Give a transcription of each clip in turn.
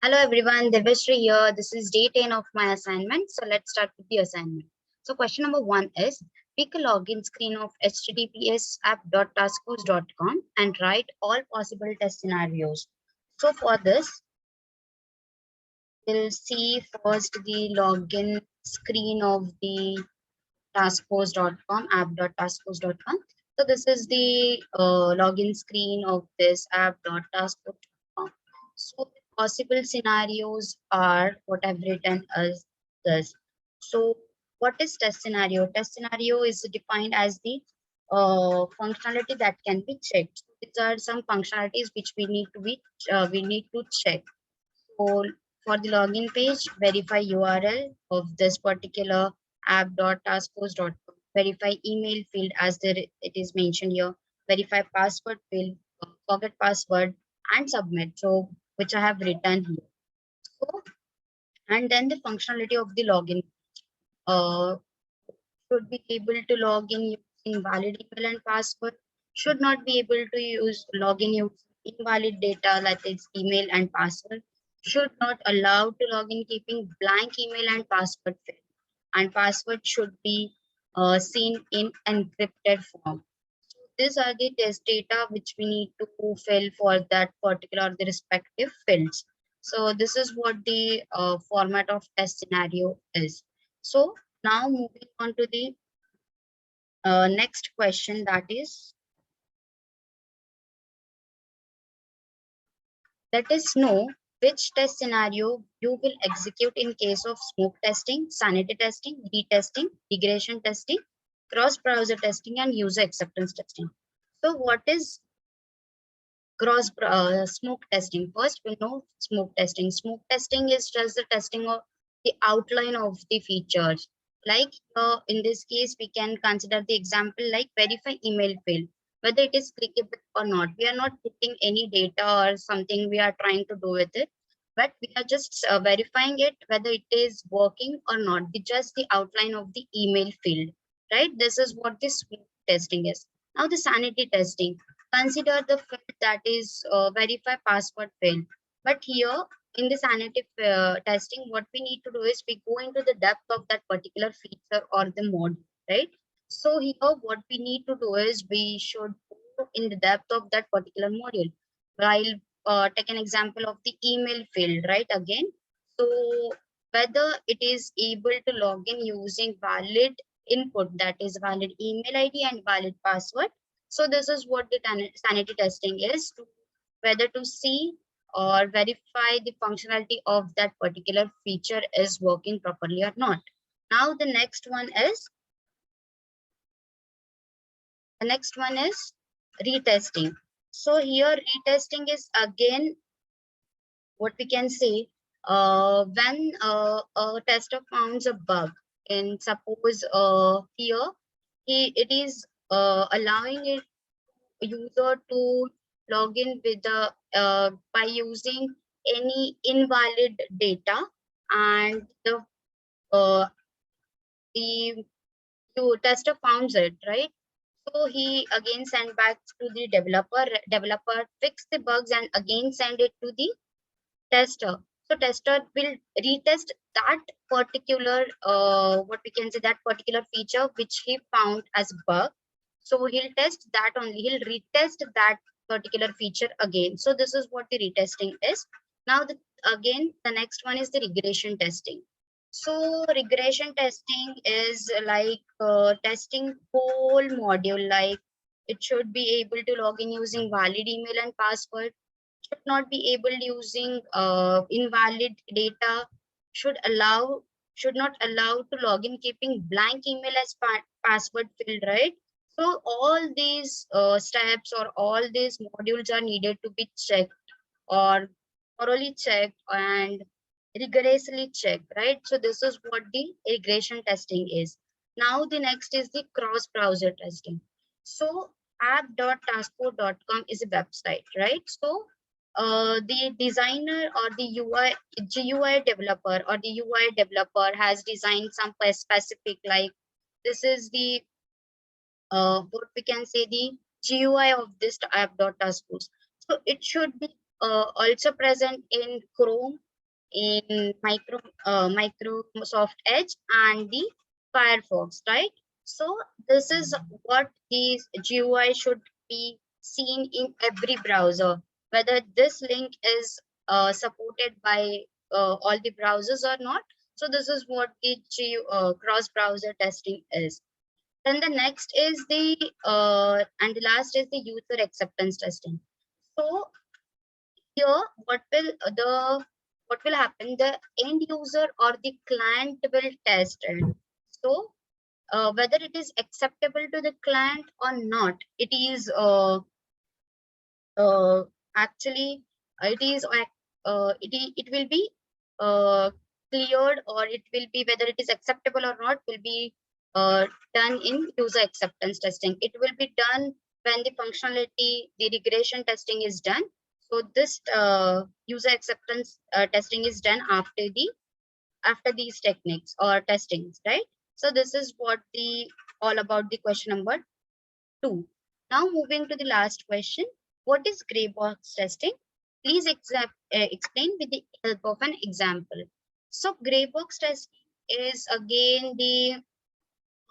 Hello everyone, Devashree here. This is day 10 of my assignment. So let's start with the assignment. So question number 1 is pick a login screen of https app.taskforce.com and write all possible test scenarios. So for this, we'll see first the login screen of the taskforce.com app.taskforce.com. So this is the login screen of this app.taskforce.com. So the possible scenarios are what I've written as this. So what is test scenario? Test scenario is defined as the functionality that can be checked. These are some functionalities which we need to check. So for the login page, verify URL of this particular app.taskforce.com. Verify email field as it is mentioned here. Verify password field, forget password, and submit. So which I have written here. So and then the functionality of the login uh, should be able to log in using valid email and password. Should not be able to use login using invalid data like its email and password. Should not allow to log in keeping blank email and password field. And password should be seen in encrypted form. So these are the test data which we need to fill for that particular the respective fields. So this is what the format of test scenario is. So now moving on to the next question, that is, let us know which test scenario you will execute in case of smoke testing, sanity testing, retesting, regression testing, cross-browser testing, and user acceptance testing. So what is smoke testing? First, we know smoke testing. Smoke testing is just the testing of the outline of the features. Like in this case, we can consider the example like verify email field, whether it is clickable or not. We are not putting any data or something we are trying to do with it, but we are just verifying it whether it is working or not. Just the outline of the email field, right? This is what this smoke testing is. Now the sanity testing. Consider the field that is verify password field. But here in the sanity testing, what we need to do is we go into the depth of that particular feature or the mode, right? So here what we need to do is we should go in the depth of that particular module. While take an example of the email field, right? Again, so whether it is able to log in using valid input, that is valid email ID and valid password. So this is what the sanity testing is, to whether to see or verify the functionality of that particular feature is working properly or not. Now the next one is retesting. So here retesting is again what we can say when a tester finds a bug, and suppose here it is allowing it user to log in with the by using any invalid data, and the tester found it, right? So he again sent back to the developer fix the bugs and again send it to the tester. So tester will retest that particular what we can say, that particular feature which he found as bug. So he'll test that only, he'll retest that particular feature again. So this is what the retesting is. Now again the next one is the regression testing. So regression testing is like testing whole module, like it should be able to log in using valid email and password, should not be able using invalid data, should allow should not allow to log in keeping blank email as password field, right? So all these steps or all these modules are needed to be checked or thoroughly checked and rigorously checked, right? So this is what the regression testing is. Now the next is the cross browser testing. So app.taskforce.com is a website, right? So the designer or the GUI developer or the UI developer has designed some specific, like this is the what we can say, the GUI of this app.taskforce. So it should be also present in Chrome in Microsoft Edge and the Firefox, right? So this is what these GUI should be seen in every browser, whether this link is supported by all the browsers or not. So this is what the cross-browser testing is. Then the next is the and the last is the user acceptance testing. So here, what will happen? The end user or the client will test it. So whether it is acceptable to the client or not, it is uh, actually it is it will be uh, cleared, or it will be whether it is acceptable or not will be done in user acceptance testing. It will be done when the functionality, the regression testing is done. So this user acceptance testing is done after these techniques or testings, right? So this is what the all about the question number 2. Now moving to the last question. What is Graybox testing? Please explain with the help of an example. So Graybox testing is again the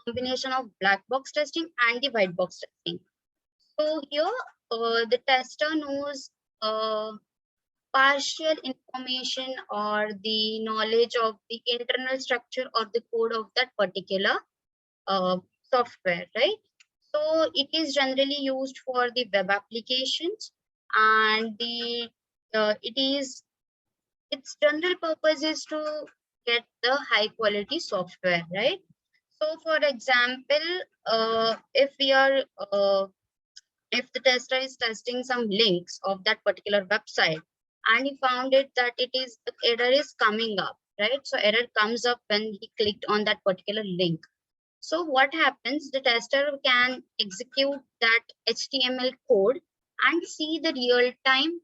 combination of black box testing and the white box testing. So here the tester knows partial information or the knowledge of the internal structure or the code of that particular uh, software, right? So it is generally used for the web applications, and the its general purpose is to get the high quality software, right? So for example, if the tester is testing some links of that particular website and he found it that it is the error is coming up, right? So error comes up when he clicked on that particular link. So what happens, the tester can execute that HTML code and see the real time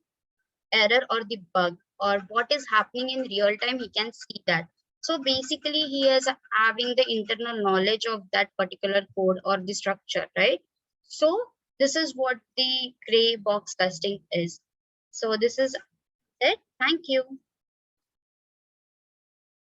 error or the bug or what is happening in real time. He can see that. So basically he is having the internal knowledge of that particular code or the structure, right? So this is what the gray box testing is. So this is it. Thank you.